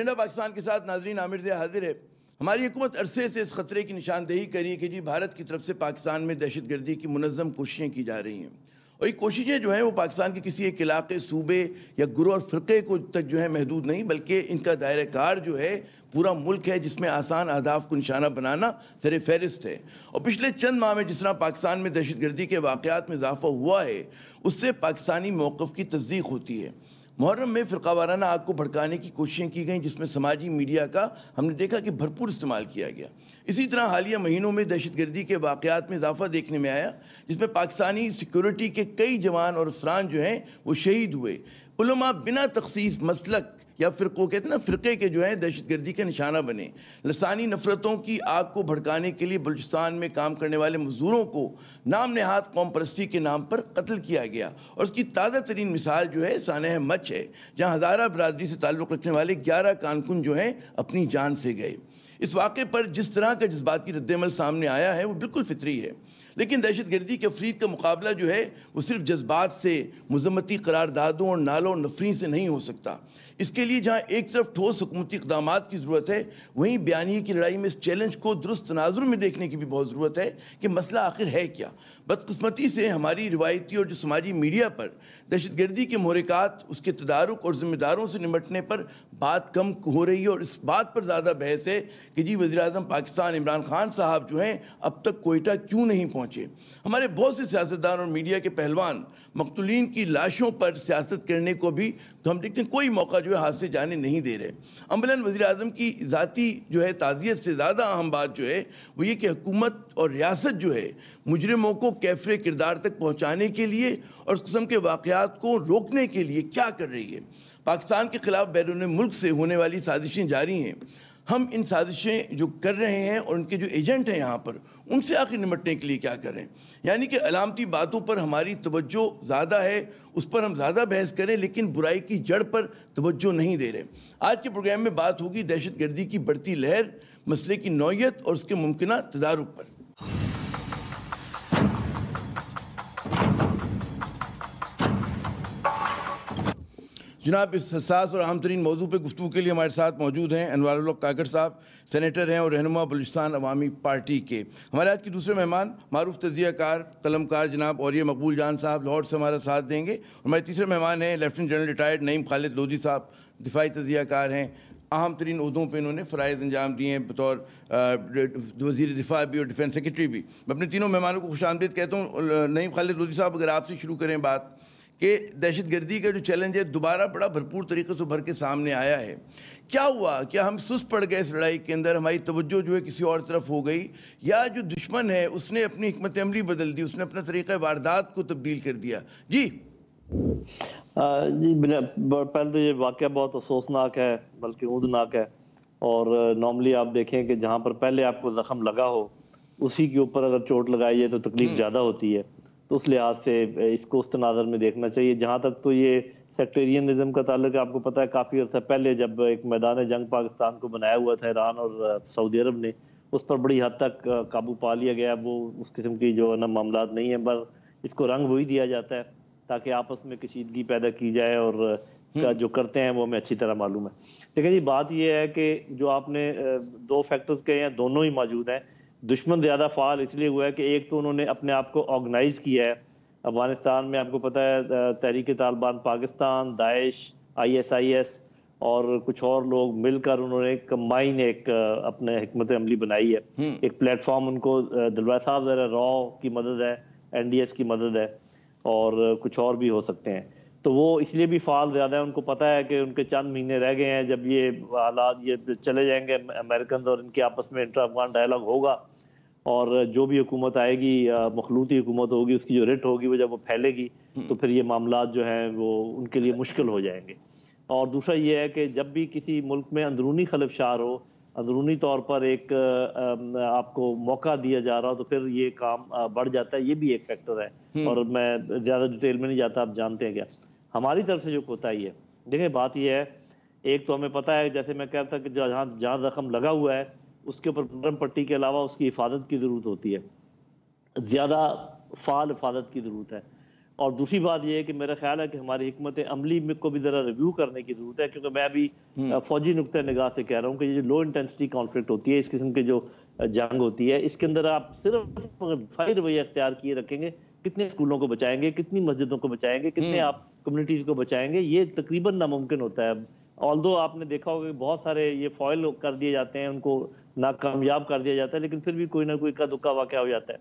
Agenda Pakistan کے ساتھ ناظرین عامر ضیاء حاضر ہے۔ ہماری حکومت عرصے سے اس خطرے کی نشاندہی کری ہے کہ جی بھارت کی طرف سے پاکستان میں دہشت گردی کی منظم کوششیں کی جا رہی ہیں، اور یہ کوششیں جو ہیں وہ پاکستان کے کسی ایک علاقے، صوبے یا گروہ اور فرقے کو تک جو ہے محدود نہیں، بلکہ ان کا دائرہ کار جو ہے پورا ملک ہے، جس میں آسان اہداف کو نشانہ بنانا سر فہرست ہے۔ اور پچھلے چند ماہ میں جس طرح پاکستان میں دہشت گردی کے واقعات میں اضافہ ہوا ہے، اس سے پاکستانی موقف کی تصدیق ہوتی ہے۔ محرم میں فرقہ وارانہ آگ کو بھڑکانے کی کوششیں کی گئیں، جس میں سماجی میڈیا کا ہم نے دیکھا کہ بھرپور استعمال کیا گیا۔ اسی طرح حالیہ مہینوں میں دہشت گردی کے واقعات میں اضافہ دیکھنے میں آیا، جس میں پاکستانی سیکیورٹی کے کئی جوان اور افسران جو ہیں وہ شہید ہوئے۔ علماء بنا تخصیص مسلک یا فرقوں کہتے ہیں نا فرقے کے جو ہیں دہشت گردی کا نشانہ بنے۔ لسانی نفرتوں کی آگ کو بھڑکانے کے لیے بلوچستان میں کام کرنے والے مزدوروں کو نام نہاد قوم پرستی کے نام پر قتل کیا گیا، اور اس کی تازہ ترین مثال جو ہے سانحہ مچھ ہے، جہاں ہزارہ برادری سے تعلق رکھنے والے 11 کارکن جو ہیں اپنی جان سے گئے۔ اس واقعے پر جس طرح کا جذباتی رد عمل سامنے آیا ہے وہ بالکل فطری ہے، لیکن دہشت گردی کے افرید کا مقابلہ جو ہے وہ صرف جذبات سے، مذمتی قراردادوں اور نالوں نفری سے نہیں ہو سکتا۔ اس کے لیے جہاں ایک طرف ٹھوس حکومتی اقدامات کی ضرورت ہے، وہیں بیانیے کی لڑائی میں اس چیلنج کو درست تناظر میں دیکھنے کی بھی بہت ضرورت ہے کہ مسئلہ آخر ہے کیا۔ بدقسمتی سے ہماری روایتی اور جو سماجی میڈیا پر دہشت گردی کے محرکات، اس کے تدارک اور ذمہ داروں سے نمٹنے پر بات کم ہو رہی ہے، اور اس بات پر زیادہ بحث ہے کہ جی وزیراعظم پاکستان عمران خان صاحب جو ہیں اب تک کوئٹہ کیوں نہیں پہنچے۔ ہمارے بہت سے سیاستدان اور میڈیا کے پہلوان مقتولین کی لاشوں پر سیاست کرنے کو بھی تو ہم دیکھتے ہیں کوئی موقع جو ہے ہاتھ سے جانے نہیں دے رہے۔ عملاً وزیراعظم کی ذاتی جو ہے تعزیت سے زیادہ اہم بات جو ہے وہ یہ کہ حکومت اور ریاست جو ہے مجرموں کو کیفر کردار تک پہنچانے کے لیے اور اس قسم کے واقعات کو روکنے کے لیے کیا کر رہی ہے۔ پاکستان کے خلاف بیرون ملک سے ہونے والی سازشیں جاری ہیں، ہم ان سازشیں جو کر رہے ہیں اور ان کے جو ایجنٹ ہیں یہاں پر ان سے آخر نمٹنے کے لیے کیا کریں، یعنی کہ علامتی باتوں پر ہماری توجہ زیادہ ہے، اس پر ہم زیادہ بحث کریں، لیکن برائی کی جڑ پر توجہ نہیں دے رہے۔ آج کے پروگرام میں بات ہوگی دہشت گردی کی بڑھتی لہر، مسئلے کی نوعیت اور اس کے ممکنہ تدارک پر۔ جناب اس حساس اور اہم ترین موضوع پہ گفتگو کے لیے ہمارے ساتھ موجود ہیں انوار الحق کاکڑ صاحب، سینیٹر ہیں اور رہنما بلوچستان عوامی پارٹی کے۔ ہمارے آج کے دوسرے مہمان معروف تجزیہ کار، قلم کار جناب اوریہ مقبول جان صاحب لاہور سے ہمارا ساتھ دیں گے۔ اور ہمارے تیسرے مہمان ہیں لیفٹیننٹ جنرل ریٹائرڈ نعیم خالد لودھی صاحب، دفاعی تجزیہ کار ہیں، اہم ترین عہدوں پہ انہوں نے فرائض انجام دیے ہیں بطور وزیر دفاع بھی اور ڈیفینس سیکرٹری بھی۔ میں اپنے تینوں مہمانوں کو خوش آمدید کہتا ہوں۔ نعیم خالد لودھی صاحب اگر آپ سے شروع کریں بات کہ دہشت گردی کا جو چیلنج ہے دوبارہ بڑا بھرپور طریقے سے ابھر کے سامنے آیا ہے، کیا ہوا؟ کیا ہم سست پڑ گئے اس لڑائی کے اندر، ہماری توجہ جو ہے کسی اور طرف ہو گئی، یا جو دشمن ہے اس نے اپنی حکمت عملی بدل دی، اس نے اپنا طریقہ واردات کو تبدیل کر دیا؟ جی پہلے تو یہ واقعہ بہت افسوسناک ہے، بلکہ اودناک ہے، اور نارملی آپ دیکھیں کہ جہاں پر پہلے آپ کو زخم لگا ہو اسی کے اوپر اگر چوٹ لگائی ہے تو تکلیف زیادہ ہوتی ہے، تو اس لحاظ سے اس کو اس تناظر میں دیکھنا چاہیے۔ جہاں تک تو یہ سیکٹیرینزم کا تعلق ہے، آپ کو پتہ ہے کافی عرصہ پہلے جب ایک میدان جنگ پاکستان کو بنایا ہوا تھا ایران اور سعودی عرب نے، اس پر بڑی حد تک قابو پا لیا گیا۔ وہ اس قسم کی جو نا معاملات نہیں ہیں، بس اس کو رنگ وہی دیا جاتا ہے تاکہ آپس میں کشیدگی پیدا کی جائے، اور جو کرتے ہیں وہ ہمیں اچھی طرح معلوم ہے۔ لیکن یہ بات یہ ہے کہ جو آپ نے دو فیکٹرز کہے ہیں دونوں ہی موجود ہیں۔ دشمن زیادہ فعال اس لیے ہوا ہے کہ ایک تو انہوں نے اپنے آپ کو آرگنائز کیا ہے۔ افغانستان میں آپ کو پتہ ہے تحریک طالبان پاکستان، داعش، ISIS اور کچھ اور لوگ مل کر انہوں نے کمبائن ایک اپنے حکمت عملی بنائی ہے۔ ایک پلیٹ فارم ان کو دلوائے صاحب ذرا راؤ کی مدد ہے، NDS کی مدد ہے، اور کچھ اور بھی ہو سکتے ہیں۔ تو وہ اس لیے بھی فعال زیادہ ہے، ان کو پتہ ہے کہ ان کے چند مہینے رہ گئے ہیں، جب یہ حالات یہ چلے جائیں گے امریکنز اور ان کے آپس میں انٹر افغان ڈائلاگ ہوگا، اور جو بھی حکومت آئے گی مخلوطی حکومت ہوگی، اس کی جو رٹ ہوگی وہ جب وہ پھیلے گی تو پھر یہ معاملات جو ہیں وہ ان کے لیے مشکل ہو جائیں گے۔ اور دوسرا یہ ہے کہ جب بھی کسی ملک میں اندرونی خلفشار ہو، اندرونی طور پر ایک آپ کو موقع دیا جا رہا ہو، تو پھر یہ کام بڑھ جاتا ہے۔ یہ بھی ایک فیکٹر ہے، اور میں زیادہ ڈیٹیل میں نہیں جاتا، آپ جانتے ہیں کیا ہماری طرف سے جو کوتاہی ہے۔ دیکھیں بات یہ ہے، ایک تو ہمیں پتہ ہے جیسے میں کہتا کہ جہاں زخم لگا ہوا ہے اس کے اوپر نرم پٹی کے علاوہ اس کی حفاظت کی ضرورت ہوتی ہے، زیادہ فعال حفاظت کی ضرورت ہے۔ اور دوسری بات یہ ہے کہ میرا خیال ہے کہ ہماری حکمت عملی میں کو بھی ذرا ریویو کرنے کی ضرورت ہے، کیونکہ میں ابھی فوجی نقطہ نگاہ سے کہہ رہا ہوں کہ یہ جو لو انٹینسٹی کانفلکٹ ہوتی ہے، اس قسم کے جو جنگ ہوتی ہے، اس کے اندر آپ صرف دفاعی رویہ اختیار کیے رکھیں گے، کتنے اسکولوں کو بچائیں گے، کتنی مسجدوں کو بچائیں گے، کتنے آپ کمیونٹیز کو بچائیں گے، یہ تقریباً ناممکن ہوتا ہے۔ آلدو آپ نے دیکھا ہوگا کہ بہت سارے یہ فوائل کر دیے جاتے ہیں، ان کو ناکامیاب کر دیا جاتا ہے، لیکن پھر بھی کوئی نہ کوئی اکا دکا واقعہ ہو جاتا ہے۔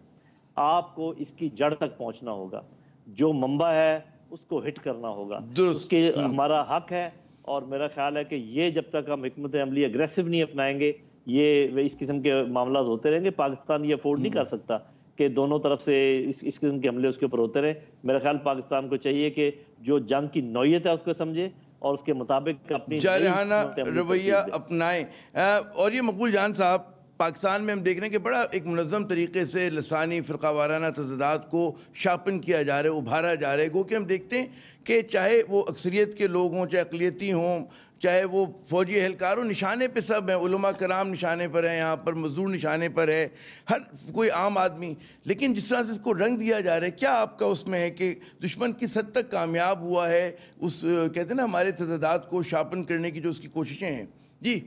آپ کو اس کی جڑ تک پہنچنا ہوگا، جو منبع ہے اس کو ہٹ کرنا ہوگا، اس کے ہمارا حق ہے۔ اور میرا خیال ہے کہ یہ جب تک ہم حکمت عملی اگریسو نہیں اپنائیں گے، یہ اس قسم کے معاملات ہوتے رہیں گے۔ پاکستان یہ افورڈ نہیں کر سکتا کہ دونوں طرف سے اس قسم کے حملے اس کے اوپر ہوتے رہے۔ میرا خیال پاکستان کو چاہیے کہ جو جنگ کی نوعیت ہے اس کو سمجھے اور اس کے مطابق اپنی جارحانہ رویہ اپنائیں۔ اور یہ مقبول جان صاحب، پاکستان میں ہم دیکھ رہے ہیں کہ بڑا ایک منظم طریقے سے لسانی فرقہ وارانہ تضادات کو شارپن کیا جا رہا ہے، ابھارا جا رہا ہے۔ گو کہ ہم دیکھتے ہیں کہ چاہے وہ اکثریت کے لوگ ہوں، چاہے اقلیتی ہوں، چاہے وہ فوجی اہلکار ہوں، نشانے پہ سب ہیں۔ علماء کرام نشانے پر ہیں، یہاں پر مزدور نشانے پر ہے، ہر کوئی عام آدمی۔ لیکن جس طرح سے اس کو رنگ دیا جا رہا ہے، کیا آپ کا اس میں ہے کہ دشمن کس حد تک کامیاب ہوا ہے اس کہتے ہیں نا ہمارے تضادات کو شارپن کرنے کی جو اس کی کوششیں ہیں؟ جی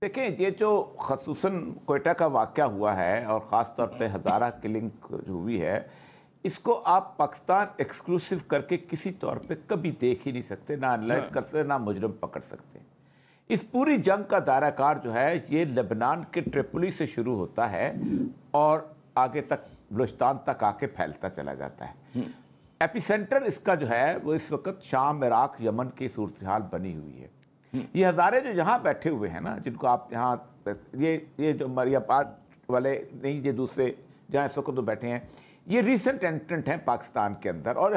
دیکھیں، یہ جو خصوصاً کوئٹہ کا واقعہ ہوا ہے اور خاص طور پہ ہزارہ کلنگ جو ہوئی ہے، اس کو آپ پاکستان ایکسکلوسیو کر کے کسی طور پہ کبھی دیکھ ہی نہیں سکتے، نہ انالائز کر سکتے، نہ مجرم پکڑ سکتے۔ اس پوری جنگ کا دائرہ کار جو ہے یہ لبنان کے ٹریپولی سے شروع ہوتا ہے اور آگے تک بلوچستان تک آ کے پھیلتا چلا جاتا ہے۔ ایپی سینٹر اس کا جو ہے وہ اس وقت شام، عراق، یمن کی صورتحال بنی ہوئی ہے۔ یہ ہزارے جو یہاں بیٹھے ہوئے ہیں نا، جن کو آپ یہاں یہ جو مریاپات والے نہیں، یہ دوسرے جہاں اس وقت بیٹھے ہیں، یہ ریسنٹ انٹرنٹ ہیں پاکستان کے اندر۔ اور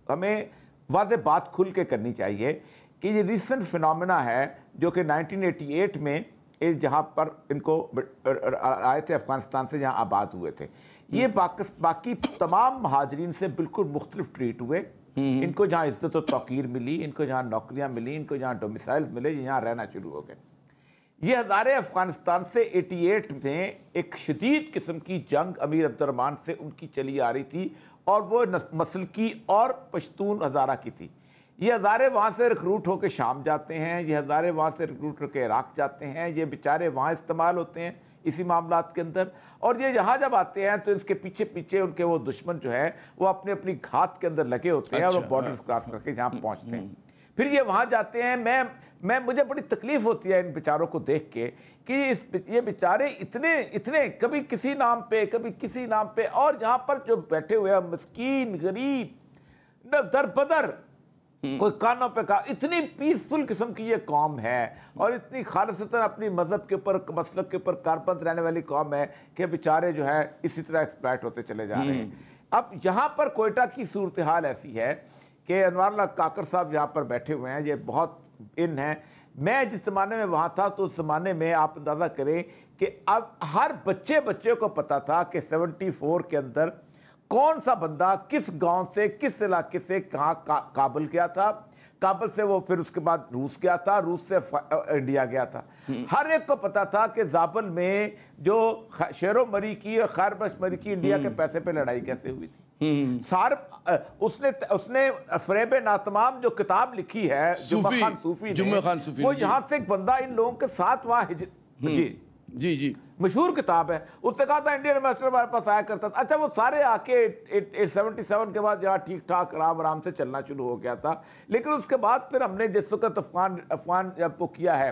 ہمیں واضح بات کھل کے کرنی چاہیے کہ یہ ریسنٹ فنومینا ہے جو کہ 1988 میں جہاں پر ان کو آئے تھے افغانستان سے، جہاں آباد ہوئے تھے، یہ باقی تمام مہاجرین سے بالکل مختلف ٹریٹ ہوئے۔ ان کو جہاں عزت و توقیر ملی، ان کو جہاں نوکریاں ملی، ان کو جہاں ڈومیسائل ملے، یہاں رہنا شروع ہو گئے۔ یہ ہزارے افغانستان سے 88 میں ایک شدید قسم کی جنگ امیر عبد الرحمن سے ان کی چلی آ رہی تھی، اور وہ مسلکی اور پشتون ہزارہ کی تھی۔ یہ ہزارے وہاں سے ریکروٹ ہو کے شام جاتے ہیں، یہ ہزارے وہاں سے ریکروٹ ہو کے عراق جاتے ہیں، یہ بیچارے وہاں استعمال ہوتے ہیں اسی معاملات کے اندر، اور یہ یہاں جب آتے ہیں تو اس کے پیچھے پیچھے ان کے وہ دشمن جو ہے وہ اپنی اپنی گھات کے اندر لگے ہوتے ہیں، اور وہ بارڈرز کراس کر کے یہاں پہنچتے ہیں۔ پھر یہ وہاں جاتے ہیں۔ مجھے بڑی تکلیف ہوتی ہے ان بیچاروں کو دیکھ کے کہ یہ بیچارے اتنے کبھی کسی نام پہ، کبھی کسی نام پہ، اور جہاں پر جو بیٹھے ہوئے ہیں مسکین غریب در بدر، کوئی کانوں پہ کہا، اتنی پیسفل قسم کی یہ قوم ہے اور اتنی خالصتاً اپنی مذہب کے اوپر، مسلک کے اوپر کاربند رہنے والی قوم ہے کہ بیچارے جو ہے اسی طرح ایکسپلائٹ ہوتے چلے جا رہے ہیں۔ اب یہاں پر کوئٹہ کی صورتحال ایسی ہے کہ انوار اللہ کاکر صاحب یہاں پر بیٹھے ہوئے ہیں، یہ بہت ان ہیں۔ میں جس زمانے میں وہاں تھا تو اس زمانے میں آپ اندازہ کریں کہ اب ہر بچے کو پتا تھا کہ 74 کے اندر کون سا بندہ کس گاؤں سے، کس علاقے سے کہاں کابل گیا تھا، کابل سے وہ پھر اس کے بعد روس گیا تھا، روس سے انڈیا گیا تھا۔ ہر ایک کو پتا تھا کہ زابل میں جو شیر و مری کی اور خیر بخش مری کی انڈیا کے پیسے پہ لڑائی کیسے ہوئی تھی۔ اس نے فریب ناتمام جو کتاب لکھی ہے جمعہ خان صوفی نے، وہ یہاں سے ایک بندہ ان لوگوں کے ساتھ وہاں جی مشہور کتاب ہے، اس نے کہا تھا انڈین ایمبیسڈر ہمارے پاس آیا کرتا تھا۔ اچھا، وہ سارے آ کے 77 کے بعد جہاں ٹھیک ٹھاک آرام سے چلنا شروع ہو گیا تھا، لیکن اس کے بعد پھر ہم نے جس وقت افغان جب وہ کیا ہے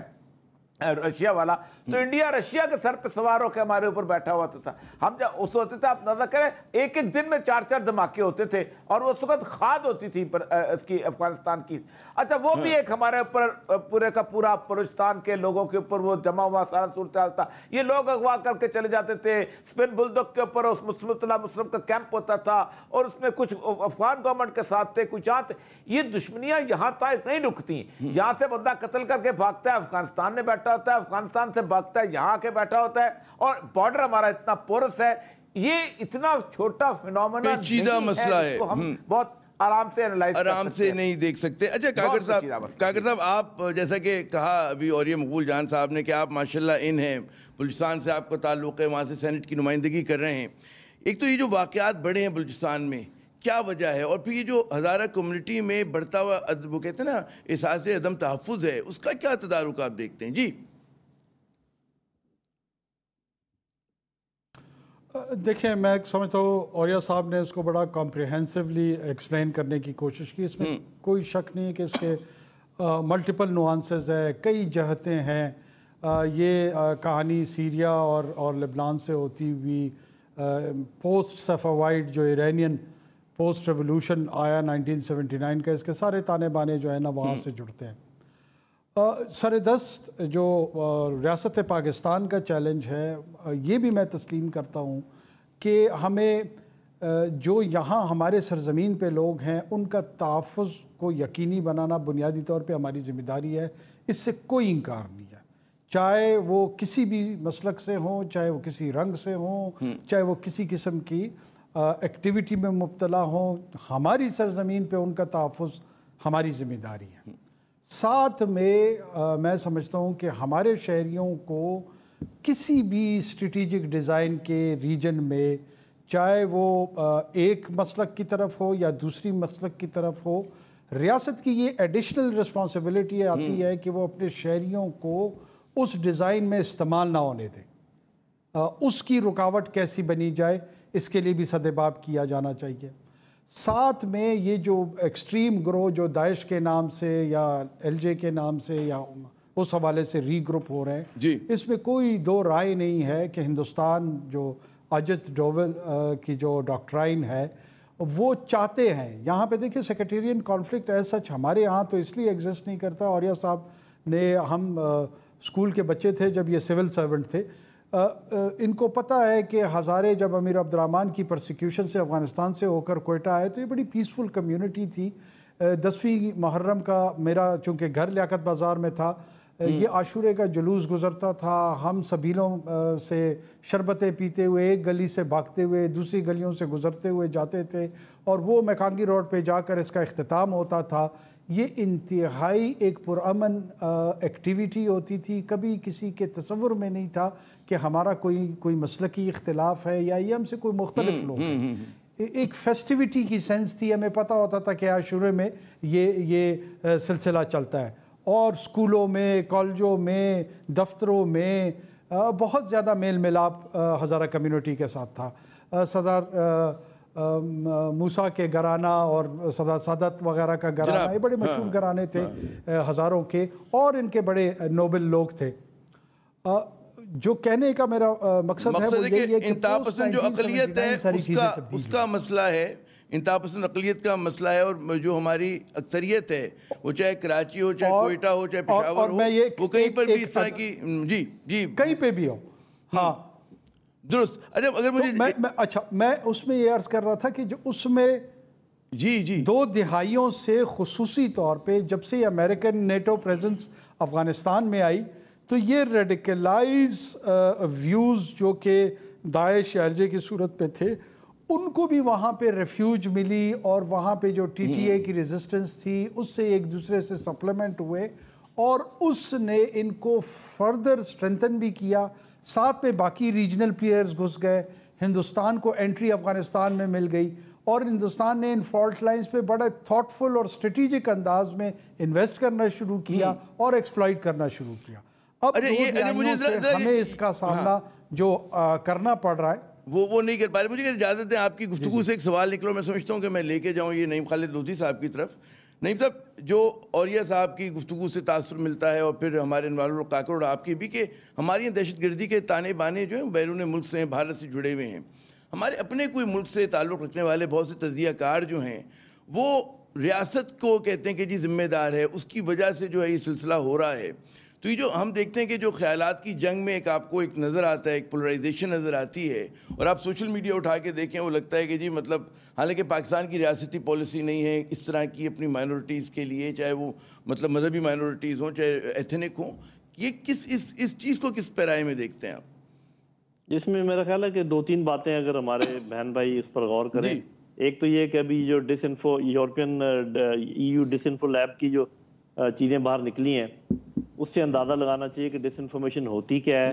رشیا والا، تو انڈیا رشیا کے سر پہ سوار ہو کے ہمارے اوپر بیٹھا ہوا تھا۔ ہم جب اس ہوتے تھے، آپ اندازہ کریں ایک دن میں 4 دھماکے ہوتے تھے، اور اس وقت کھاد ہوتی تھی اس کی افغانستان کی۔ اچھا، وہ بھی ایک ہمارے اوپر پورے کا پورا بلوچستان کے لوگوں کے اوپر وہ جمع ہوا سارا صورتحال تھا۔ یہ لوگ اغوا کر کے چلے جاتے تھے، اسپن بلدک کے اوپر اس مسلم کا کیمپ ہوتا تھا، اور اس میں کچھ افغان گورنمنٹ کے ساتھ تھے، کچھ یہاں تھے۔ یہ دشمنیاں یہاں تک نہیں رکتی، یہاں سے بندہ قتل کر کے بھاگتا ہے، افغانستان میں بیٹھا ہوتا ہے، افغانستان سے بھاگتا ہے، یہاں کے بیٹھا ہوتا ہے، اور بارڈر ہمارا اتنا پورس ہے۔ یہ اتنا چھوٹا فینومینا پیچیدہ مسئلہ ہے، ہم بہت آرام سے نہیں دیکھ سکتے۔ اچھا کاکر صاحب، آپ جیسا کہ کہا ابھی، اور یہ مقبول جان صاحب نے کہ آپ ماشاءاللہ ان ہیں، بلوچستان سے آپ کا تعلق ہے، وہاں سے سینٹ کی نمائندگی کر رہے ہیں۔ ایک تو یہ جو واقعات بڑھے ہیں بلوچستان میں کیا وجہ ہے، اور پھر یہ جو ہزارہ کمیونٹی میں بڑھتا ہوا وہ کہتے ہیں نا احساس عدم تحفظ ہے، اس کا کیا تدارک آپ دیکھتے ہیں؟ جی دیکھیں، میں سمجھتا ہوں اوریہ صاحب نے اس کو بڑا کمپریہنسولی ایکسپلین کرنے کی کوشش کی. اس میں کوئی شک نہیں کہ اس کے ملٹیپل نوانسز ہے، کئی جہتیں ہیں. یہ کہانی سیریا اور لبنان سے ہوتی ہوئی پوسٹ صفوائڈ جو ایرانین پوسٹ ریولوشن آیا 1979 کا، اس کے سارے تانے بانے جو ہے نا وہاں سے جڑتے ہیں. سر دست جو ریاست پاکستان کا چیلنج ہے، یہ بھی میں تسلیم کرتا ہوں کہ ہمیں جو یہاں ہمارے سرزمین پہ لوگ ہیں ان کا تحفظ کو یقینی بنانا بنیادی طور پہ ہماری ذمہ داری ہے. اس سے کوئی انکار نہیں ہے، چاہے وہ کسی بھی مسلک سے ہوں، چاہے وہ کسی رنگ سے ہوں، چاہے وہ کسی قسم کی ایکٹیویٹی میں مبتلا ہوں. ہماری سرزمین پہ ان کا تحفظ ہماری ذمہ داری ہے. ساتھ میں سمجھتا ہوں کہ ہمارے شہریوں کو کسی بھی اسٹریٹجک ڈیزائن کے ریجن میں، چاہے وہ ایک مسلک کی طرف ہو یا دوسری مسلک کی طرف ہو، ریاست کی یہ ایڈیشنل رسپانسبلٹی آتی ہے کہ وہ اپنے شہریوں کو اس ڈیزائن میں استعمال نہ ہونے دیں. اس کی رکاوٹ کیسی بنی جائے، اس کے لیے بھی سدباب کیا جانا چاہیے. ساتھ میں یہ جو ایکسٹریم گروہ جو داعش کے نام سے یا ایل جے کے نام سے یا اس حوالے سے ری گروپ ہو رہے ہیں، اس میں کوئی دو رائے نہیں ہے کہ ہندوستان جو اجت ڈوول کی جو ڈاکٹرائن ہے وہ چاہتے ہیں. یہاں پہ دیکھیں سیکریٹیرین کانفلکٹ ایز سچ ہمارے یہاں تو اس لیے ایگزسٹ نہیں کرتا. اوریہ صاحب نے، ہم اسکول کے بچے تھے جب یہ سول سرونٹ تھے، ان کو پتہ ہے کہ ہزارے جب امیر عبد الرحمن کی پرسیکیوشن سے افغانستان سے ہو کر کوئٹہ آئے تو یہ بڑی پیسفل کمیونٹی تھی. 10ویں محرم کا میرا چونکہ گھر لیاقت بازار میں تھا، یہ عاشورے کا جلوس گزرتا تھا. ہم سبیلوں سے شربتیں پیتے ہوئے ایک گلی سے بھاگتے ہوئے دوسری گلیوں سے گزرتے ہوئے جاتے تھے، اور وہ میکانگی روڈ پہ جا کر اس کا اختتام ہوتا تھا. یہ انتہائی ایک پرامن ایکٹیویٹی ہوتی تھی. کبھی کسی کے تصور میں نہیں تھا کہ ہمارا کوئی مسلکی اختلاف ہے یا یہ ہم سے کوئی مختلف لوگ ہیں. ایک فیسٹیوٹی کی سینس تھی. ہمیں پتہ ہوتا تھا کہ عاشورے میں یہ سلسلہ چلتا ہے. اور سکولوں میں، کالجوں میں، دفتروں میں بہت زیادہ میل ملاپ ہزارہ کمیونٹی کے ساتھ تھا. سردار موسیٰ کے گھرانہ اور سردار سادت وغیرہ کا گھرانہ، یہ بڑے مشہور گھرانے تھے ہزاروں کے، اور ان کے بڑے نوبل لوگ تھے. جو کہنے کا میرا مقصد ہے وہ یہی ہے کہ انتہا پسند جو اقلیت ہے اس کا مسئلہ ہے، انتہا پسند اقلیت کا مسئلہ ہے. اور جو ہماری اکثریت ہے وہ چاہے کراچی ہو، چاہے کوئٹہ ہو، چاہے پشاور ہو، وہ کہیں پر بھی اس طرح کی جی کہیں پہ بھی ہو. ہاں درست. اگر مجھے اچھا، میں اس میں یہ عرض کر رہا تھا کہ جو اس میں 2 دہائیوں سے خصوصی طور پہ جب سے یہ امریکن نیٹو پریزنس افغانستان میں آئی تو یہ ریڈیکلائز ویوز جو کہ داعش یا ایل جے کی صورت پہ تھے ان کو بھی وہاں پہ ریفیوج ملی، اور وہاں پہ جو ٹی ٹی اے کی ریزسٹنس تھی اس سے ایک دوسرے سے سپلیمنٹ ہوئے، اور اس نے ان کو فردر اسٹرینتھن بھی کیا. ساتھ میں باقی ریجنل پلیئرز گھس گئے. ہندوستان کو انٹری افغانستان میں مل گئی، اور ہندوستان نے ان فالٹ لائنز پہ بڑا تھاٹ فل اور اسٹریٹجک انداز میں انویسٹ کرنا شروع کیا اور ایکسپلائٹ کرنا شروع کیا. اب ہمیں اس کا سامنا جو کرنا پڑ رہا ہے وہ نہیں کر پا رہے. مجھے اجازت ہے آپ کی گفتگو سے ایک سوال نکلو، میں سمجھتا ہوں کہ میں لے کے جاؤں یہ نعیم خالد لودھی صاحب کی طرف. نعیم صاحب، جو اوریہ صاحب کی گفتگو سے تاثر ملتا ہے اور پھر ہمارے انوار القاکر اور آپ کی بھی، کہ ہماری دہشت گردی کے تانے بانے جو ہیں بیرون ملک سے ہیں، بھارت سے جڑے ہوئے ہیں. ہمارے اپنے کوئی ملک سے تعلق رکھنے والے بہت سے تجزیہ کار جو ہیں وہ ریاست کو کہتے ہیں کہ جی ذمہ دار ہے، اس کی وجہ سے جو ہے یہ سلسلہ ہو رہا ہے. تو یہ جو ہم دیکھتے ہیں کہ جو خیالات کی جنگ میں آپ کو ایک نظر آتا ہے، ایک پولرائزیشن نظر آتی ہے، اور آپ سوشل میڈیا اٹھا کے دیکھیں وہ لگتا ہے کہ جی مطلب حالانکہ پاکستان کی ریاستی پالیسی نہیں ہے اس طرح کی اپنی مائنورٹیز کے لیے، چاہے وہ مطلب مذہبی مائنورٹیز ہوں چاہے ایتھنک ہوں. یہ اس چیز کو کس پیرائے میں دیکھتے ہیں آپ؟ اس میں میرا خیال ہے کہ 2-3 باتیں اگر ہمارے بہن بھائی اس پر غور کریں. ایک تو یہ کہ ابھی جو ڈس انفو یورپین EU ڈس انفو لیب کی جو چیزیں باہر نکلی ہیں اس سے اندازہ لگانا چاہیے کہ ڈس انفارمیشن ہوتی کیا ہے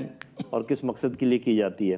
اور کس مقصد کے لیے کی جاتی ہے.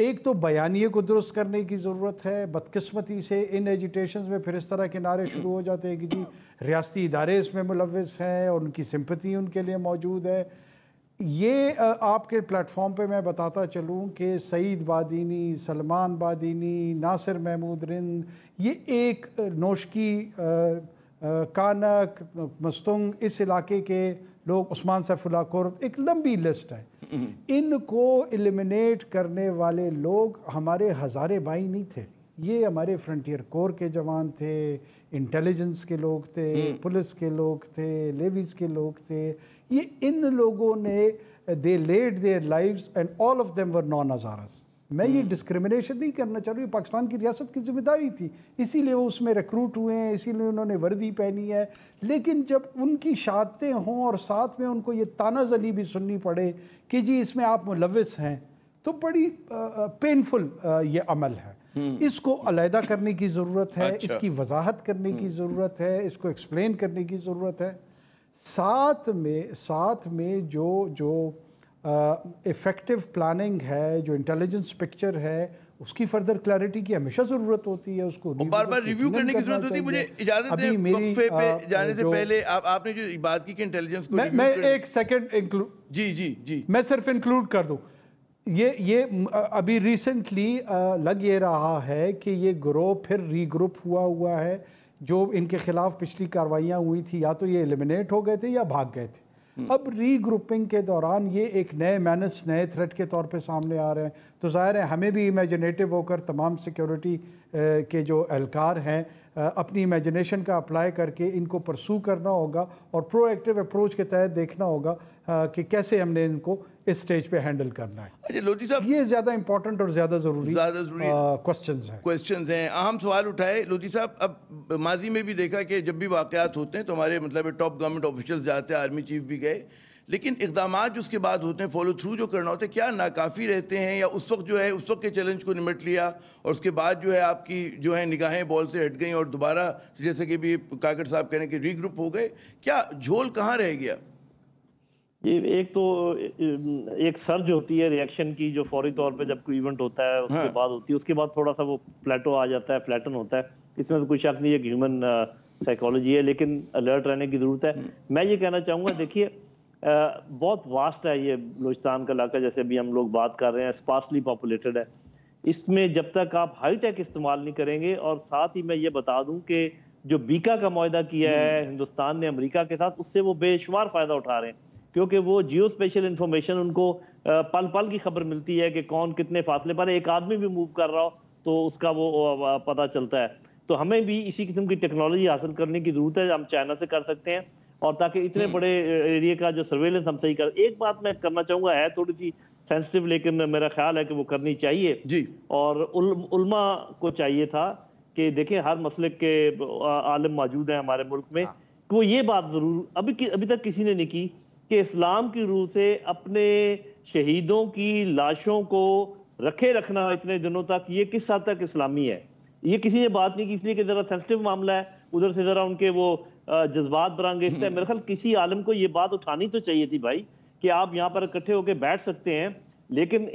ایک تو بیانیے کو درست کرنے کی ضرورت ہے. بدقسمتی سے ان ایجیٹیشنز میں پھر اس طرح کے نعرے شروع ہو جاتے ہیں کہ جی ریاستی ادارے اس میں ملوث ہیں اور ان کی سمپتھی ان کے لیے موجود ہے. یہ آپ کے پلیٹ فارم پہ میں بتاتا چلوں کہ سعید بادینی، سلمان بادینی، ناصر محمود رند، یہ ایک نوشکی، کانک، مستنگ، اس علاقے کے لوگ، عثمان سیف اللہ قرب، ایک لمبی لسٹ ہے. ان کو ایلیمنیٹ کرنے والے لوگ ہمارے ہزارے بھائی نہیں تھے. یہ ہمارے فرنٹیئر کور کے جوان تھے، انٹیلیجنس کے لوگ تھے، پولیس کے لوگ تھے، لیویز کے لوگ تھے. یہ ان لوگوں نے they laid their lives and all of them were non-Hazaras. میں یہ ڈسکریمنیشن نہیں کرنا چاہ رہا ہوں، یہ پاکستان کی ریاست کی ذمہ داری تھی، اسی لیے وہ اس میں ریکروٹ ہوئے ہیں، اسی لیے انہوں نے وردی پہنی ہے. لیکن جب ان کی شہادتیں ہوں اور ساتھ میں ان کو یہ طعنہ زنی بھی سننی پڑے کہ جی اس میں آپ ملوث ہیں، تو بڑی پینفل یہ عمل ہے. اس کو علیحدہ کرنے کی ضرورت ہے، اس کی وضاحت کرنے کی ضرورت ہے، اس کو ایکسپلین کرنے کی ضرورت ہے. ساتھ میں جو ایفیکٹو پلاننگ ہے، جو انٹیلیجنس پکچر ہے، اس کی فردر کلیئرٹی کی ہمیشہ ضرورت ہوتی ہے. اس کو بار بار ریویو کرنے کی ضرورت ہوتی ہے. مجھے اجازت دیں وقفے پہ جانے سے پہلے آپ نے جو بات کی کہ انٹیلیجنس کو میں ایک سیکنڈ جی میں صرف انکلوڈ کر دوں. یہ ابھی ریسنٹلی لگ یہ رہا ہے کہ یہ گروہ پھر ری گروپ ہوا ہے. جو ان کے خلاف پچھلی کارروائیاں ہوئی تھی یا تو یہ ایلیمنیٹ ہو گئے تھے یا بھاگ گئے تھے. اب ری گروپنگ کے دوران یہ ایک نئے مینس، نئے تھریٹ کے طور پہ سامنے آ رہے ہیں. تو ظاہر ہے ہمیں بھی امیجنیٹو ہو کر تمام سیکیورٹی کے جو اہلکار ہیں اپنی امیجنیشن کا اپلائی کر کے ان کو پرسو کرنا ہوگا اور پرو ایکٹیو اپروچ کے تحت دیکھنا ہوگا کہ کیسے ہم نے ان کو اس سٹیج پہ ہینڈل کرنا ہے. اچھا لودھی صاحب، یہ زیادہ امپورٹنٹ اور زیادہ ضروری کوسچنز ہیں، اہم سوال اٹھائے. لودھی صاحب، اب ماضی میں بھی دیکھا کہ جب بھی واقعات ہوتے ہیں تو ہمارے مطلب ٹاپ گورنمنٹ آفیشلز جاتے ہیں، آرمی چیف بھی گئے، لیکن اقدامات جو اس کے بعد ہوتے ہیں، فالو تھرو جو کرنا ہوتا ہے، کیا ناکافی رہتے ہیں؟ یا اس وقت جو ہے اس وقت کے چیلنج کو نمٹ لیا اور اس کے بعد جو ہے آپ کی جو ہے نگاہیں بال سے ہٹ گئیں اور دوبارہ جیسے کہ بھی کاکڑ صاحب کہہ رہے ہیں کہ ری گروپ ہو گئے، کیا جھول کہاں رہ گیا؟ یہ ایک تو ایک سرج ہوتی ہے ریئیکشن کی جو فوری طور پہ جب کوئی ایونٹ ہوتا ہے اس کے بعد ہوتی ہے، اس کے بعد تھوڑا سا وہ پلیٹو آ جاتا ہے، فلیٹن ہوتا ہے. اس میں تو کوئی شک نہیں ہے کہ ہیومن سائیکالوجی ہے، لیکن الرٹ رہنے کی ضرورت ہے. میں یہ کہنا چاہوں گا، دیکھیے بہت واسٹ ہے یہ بلوچستان کا علاقہ، جیسے ابھی ہم لوگ بات کر رہے ہیں، اسپارسلی پاپولیٹڈ ہے. اس میں جب تک آپ ہائی ٹیک استعمال نہیں کریں گے، اور ساتھ ہی میں یہ بتا دوں کہ جو بیکا کا معاہدہ کیا ہے ہندوستان نے امریکہ کے ساتھ، اس سے وہ بے شمار فائدہ اٹھا رہے ہیں، کیونکہ وہ جیو اسپیشل انفارمیشن ان کو پل پل کی خبر ملتی ہے کہ کون کتنے فاصلے پر، ایک آدمی بھی موو کر رہا ہو تو اس کا وہ پتہ چلتا ہے. تو ہمیں بھی اسی قسم کی ٹیکنالوجی حاصل کرنے کی ضرورت ہے. ہم چائنا سے کر سکتے ہیں، اور تاکہ اتنے بڑے ایریا کا جو سرویلنس ہم صحیح کر. ایک بات میں کرنا چاہوں گا، ہے تھوڑی سی سینسٹیو، لیکن میرا خیال ہے کہ وہ کرنی چاہیے جی. اور علماء کو چاہیے تھا کہ دیکھیں ہر مسلک کے عالم موجود ہیں ہمارے ملک میں، کہ وہ یہ بات ضرور ابھی تک کسی نے نہیں کی کہ اسلام کی روح سے اپنے شہیدوں کی لاشوں کو رکھنا اتنے دنوں تک، یہ کس حد تک اسلامی ہے. یہ کسی نے بات نہیں کی، اس لیے کہ ذرا سینسٹیو معاملہ ہے، ادھر سے ذرا ان کے وہ جذبات برانگیزتے ہیں. میرے خیال کسی عالم کو یہ بات اٹھانی تو چاہیے تھی بھائی، کہ آپ یہاں پر اکٹھے ہو کے بیٹھ سکتے ہیں، لیکن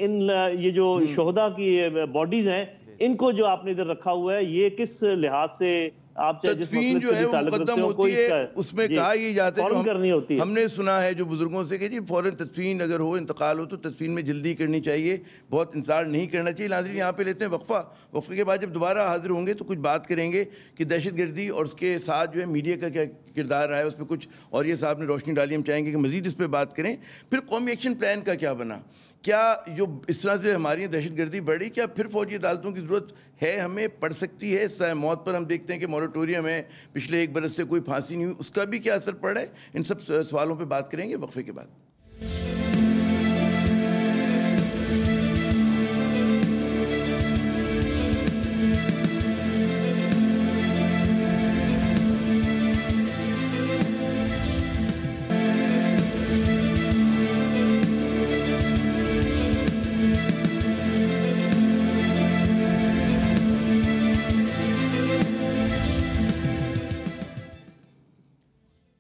یہ جو شہداء کی باڈیز ہیں، ان کو جو آپ نے ادھر رکھا ہوا ہے، یہ کس لحاظ سے آپ تدفین جو ہے وہ مقدم ہوتی ہے. اس میں کہا یہ جاتا ہے، ہم نے سنا ہے جو بزرگوں سے کہ جی فوراً تدفین اگر ہو، انتقال ہو، تو تدفین میں جلدی کرنی چاہیے، بہت انتظار نہیں کرنا چاہیے. ناظرین یہاں پہ لیتے ہیں وقفے کے بعد جب دوبارہ حاضر ہوں گے تو کچھ بات کریں گے کہ دہشت گردی اور اس کے ساتھ جو ہے میڈیا کا کیا کردار رہا ہے، اس پہ کچھ اور یہ صاحب نے روشنی ڈالی. ہم چاہیں گے کہ مزید اس پہ بات کریں. پھر قومی ایکشن پلان کا کیا بنا؟ کیا جو اس طرح سے ہماری دہشت گردی بڑھی، کیا پھر فوجی عدالتوں کی ضرورت ہے؟ ہمیں پڑ سکتی ہے. سزائے موت پر ہم دیکھتے ہیں کہ مورٹوریم ہے، پچھلے 1 برس سے کوئی پھانسی نہیں ہوئی، اس کا بھی کیا اثر پڑا ہے؟ ان سب سوالوں پہ بات کریں گے وقفے کے بعد.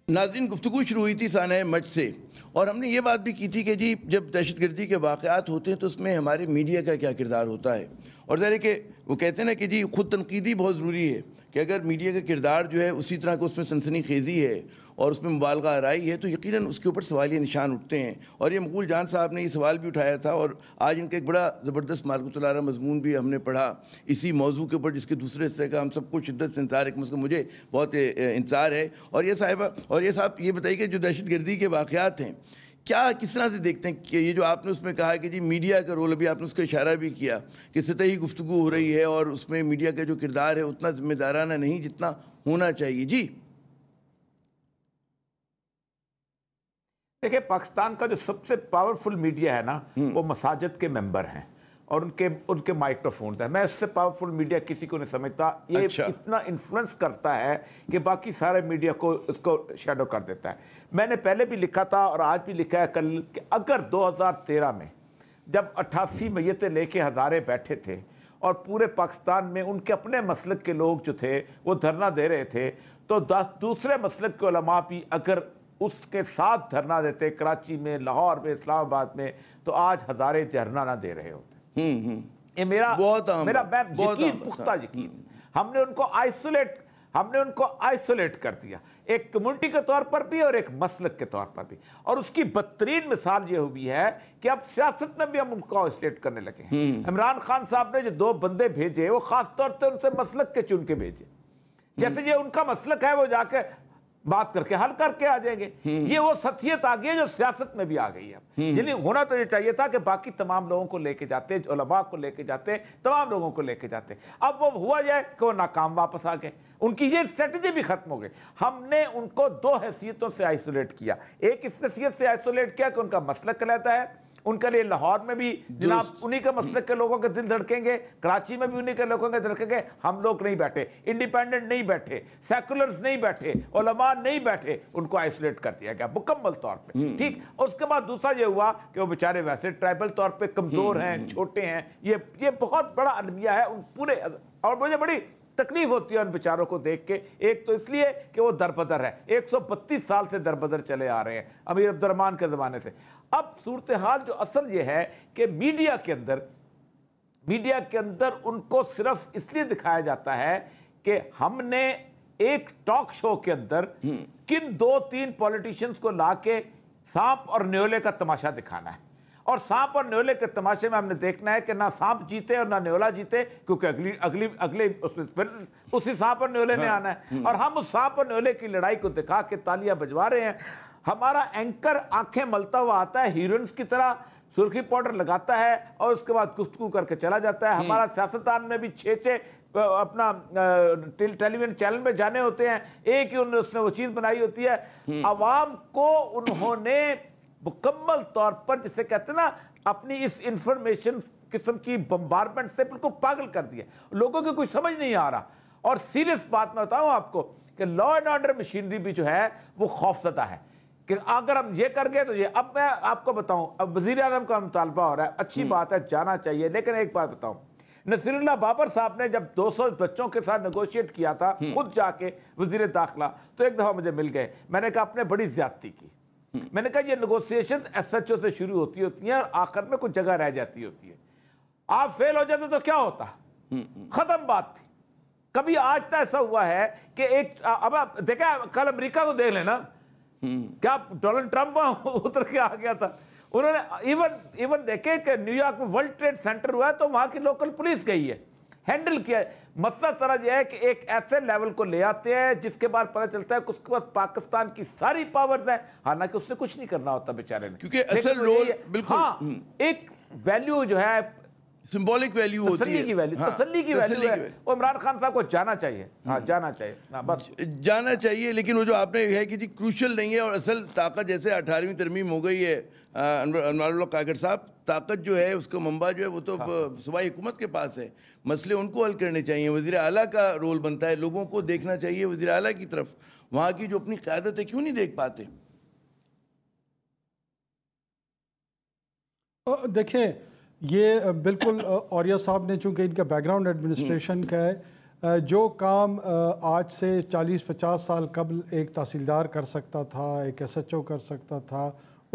ناظرین، گفتگو شروع ہوئی تھی سانحہ مچ سے، اور ہم نے یہ بات بھی کی تھی کہ جی جب دہشت گردی کے واقعات ہوتے ہیں تو اس میں ہمارے میڈیا کا کیا کردار ہوتا ہے. اور ظاہر ہے کہ وہ کہتے ہیں نا کہ جی خود تنقیدی بہت ضروری ہے کہ اگر میڈیا کا کردار جو ہے اسی طرح کا اس میں سنسنی خیزی ہے اور اس میں مبالغہ آرائی ہے تو یقیناً اس کے اوپر سوالیہ نشان اٹھتے ہیں. اور یہ مقبول جان صاحب نے یہ سوال بھی اٹھایا تھا اور آج ان کا ایک بڑا زبردست مارکت العرا مضمون بھی ہم نے پڑھا اسی موضوع کے اوپر جس کے دوسرے حصے کا ہم سب کو شدت سے انتظار ہے, کم از کم مجھے بہت انتظار ہے. اور یہ صاحب یہ بتائیے کہ جو دہشت گردی کے واقعات ہیں کیا کس طرح سے دیکھتے ہیں کہ یہ جو آپ نے اس میں کہا کہ جی میڈیا کا رول, ابھی آپ نے اس کا اشارہ بھی کیا کہ سطحی گفتگو ہو رہی ہے اور اس میں میڈیا کا جو کردار ہے اتنا ذمہ دارانہ نہیں جتنا ہونا چاہیے. جی دیکھیں, پاکستان کا جو سب سے پاورفل میڈیا ہے نا وہ مساجد کے ممبر ہیں اور ان کے مائکروفونز ہیں. میں اس سے پاورفل میڈیا کسی کو نہیں سمجھتا. یہ اتنا انفلوئنس کرتا ہے کہ باقی سارے میڈیا کو اس کو شیڈو کر دیتا ہے. میں نے پہلے بھی لکھا تھا اور آج بھی لکھا ہے کل کہ اگر 2013 میں جب 88 میتیں لے کے ہزارے بیٹھے تھے اور پورے پاکستان میں ان کے اپنے مسلک کے لوگ جو تھے وہ دھرنا دے رہے تھے تو دوسرے مسلک کے علماء بھی اگر اس کے ساتھ دھرنا دیتے کراچی میں, لاہور میں, اسلام آباد میں, تو آج ہزارے دھرنا نہ دے رہے ہوتے. یہ میرا پختہ یقین. ہم نے ان کو آئسولیٹ کر دیا ایک کمیونٹی کے طور پر بھی اور ایک مسلک کے طور پر بھی. اور اس کی بدترین مثال یہ ہوئی ہے کہ اب سیاست میں بھی ہم ان کو آئسولیٹ کرنے لگے ہیں. عمران خان صاحب نے جو 2 بندے بھیجے وہ خاص طور سے ان سے مسلک کے چن کے بھیجے. جیسے یہ ان کا مسلک ہے وہ جا کے بات کر کے حل کر کے آ جائیں گے. یہ وہ سطحیت آ گئی ہے جو سیاست میں بھی آ گئی ہے. یعنی ہونا تو یہ چاہیے تھا کہ باقی تمام لوگوں کو لے کے جاتے, علماء کو لے کے جاتے, تمام لوگوں کو لے کے جاتے. اب وہ ہوا جائے کہ وہ ناکام واپس آ گئے. ان کی یہ اسٹریٹجی بھی ختم ہو گئی. ہم نے ان کو 2 حیثیتوں سے آئسولیٹ کیا. ایک اس حیثیت سے آئسولیٹ کیا کہ ان کا مسلک علیحدہ ہے, ان کے لیے لاہور میں بھی جناب انہی کے مسلک کے لوگوں کے دل دھڑکیں گے, کراچی میں بھی انہی کے لوگوں کے دھڑکیں گے. ہم لوگ نہیں بیٹھے, انڈیپینڈنٹ نہیں بیٹھے, سیکولرز نہیں بیٹھے, علماء نہیں بیٹھے, ان کو آئسولیٹ کر دیا گیا مکمل طور پہ. ٹھیک. اور اس کے بعد دوسرا یہ ہوا کہ وہ بیچارے ویسے ٹرائبل طور پہ کمزور ہیں, چھوٹے ہیں. یہ بہت بڑا المیہ ہے ان پورے. اور مجھے بڑی تکلیف ہوتی ہے ان بیچاروں کو دیکھ کے. ایک تو اس لیے کہ وہ دربدر ہے, 132 سال سے دربدر چلے آ رہے ہیں امیر عبد الرحمان کے زمانے سے. اب صورتحال جو اصل یہ ہے کہ میڈیا کے اندر ان کو صرف اس لیے دکھایا جاتا ہے کہ ہم نے ایک ٹاک شو کے اندر کن 2-3 پولیٹیشینز کو لا کے سانپ اور نیولے کا تماشا دکھانا ہے. اور سانپ اور نیولے کے تماشے میں ہم نے دیکھنا ہے کہ نہ سانپ جیتے اور نہ نیولا جیتے, کیونکہ اگلے اسی سانپ اور نیولے میں آنا ہے. اور ہم اس سانپ اور نیولے کی لڑائی کو دکھا کے تالیاں بجوا رہے ہیں. ہمارا اینکر آنکھیں ملتا ہوا آتا ہے ہیروئنز کی طرح, سرخی پاؤڈر لگاتا ہے اور اس کے بعد گفتگو کر کے چلا جاتا ہے. ہمارا سیاستدان میں بھی 6 اپنا ٹیلی ویژن چینل میں جانے ہوتے ہیں, ایک ہی اس نے وہ چیز بنائی ہوتی ہے. عوام کو انہوں نے مکمل طور پر جسے کہتے ہیں نا اپنی اس انفارمیشن قسم کی بمبارمنٹ سے بالکل پاگل کر دیا. لوگوں کی کچھ سمجھ نہیں آ رہا. اور سیریس بات میں بتاؤں آپ کو کہ لا اینڈ آرڈر مشینری بھی جو ہے وہ خوفزدہ ہے کہ اگر ہم یہ کر گئے تو یہ. اب میں آپ کو بتاؤں, اب وزیر اعظم کا مطالبہ ہو رہا ہے, اچھی بات ہے, جانا چاہیے. لیکن ایک بات بتاؤں, نصیر اللہ بابر صاحب نے جب 200 بچوں کے ساتھ نیگوشیٹ کیا تھا خود جا کے وزیر داخلہ, تو ایک دفعہ مجھے مل گئے. میں نے کہا آپ نے بڑی زیادتی کی. میں نے کہا یہ نیگوشیشن ایس ایچ او سے شروع ہوتی ہیں اور آخر میں کچھ جگہ رہ جاتی ہوتی ہے. آپ فیل ہو جاتے تو کیا ہوتا, ختم بات تھی. کبھی آج تک ایسا ہوا ہے کہ ایک, اب آپ دیکھیں کل امریکہ کو دیکھ لینا, کیا ڈونلڈ ٹرمپ اتر کے آ گیا تھا. انہوں نے ایون دیکھے کہ نیو یارک میں ورلڈ ٹریڈ سینٹر ہوا ہے تو وہاں کی لوکل پولیس گئی ہے, ہینڈل کیا ہے. مسئلہ سارا یہ ہے کہ ایک ایسے لیول کو لے آتے ہیں جس کے بعد پتہ چلتا ہے کہ اس کے بعد پاکستان کی ساری پاورز ہیں, حالانکہ اس نے کچھ نہیں کرنا ہوتا بیچارے نے. کیونکہ اصل رول بالکل ایک ویلیو جو ہے سمبولک ویلیو ہوتی ہے, تسلی کی ویلیو ہے. وہ عمران خان صاحب کو جانا چاہیے, جانا چاہیے, بس جانا چاہیے. لیکن وہ جو آپ نے ہے کہ جی کروشل نہیں ہے, اور اصل طاقت جیسے 18ویں ترمیم ہو گئی ہے انوار اللہ کاکڑ صاحب, طاقت جو ہے اس کا منبع جو ہے وہ تو صوبائی حکومت کے پاس ہے. مسئلے ان کو حل کرنے چاہیے. وزیر اعلیٰ کا رول بنتا ہے, لوگوں کو دیکھنا چاہیے وزیر اعلیٰ کی طرف. وہاں کی جو اپنی قیادت ہے کیوں نہیں دیکھ پاتے؟ دیکھیں یہ بالکل اوریہ صاحب نے, چونکہ ان کا بیک گراؤنڈ ایڈمنسٹریشن کا ہے, جو کام آج سے 40-50 سال قبل ایک تحصیلدار کر سکتا تھا, ایک ایس ایچ او کر سکتا تھا,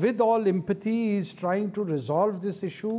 with all empathy is trying to resolve this issue,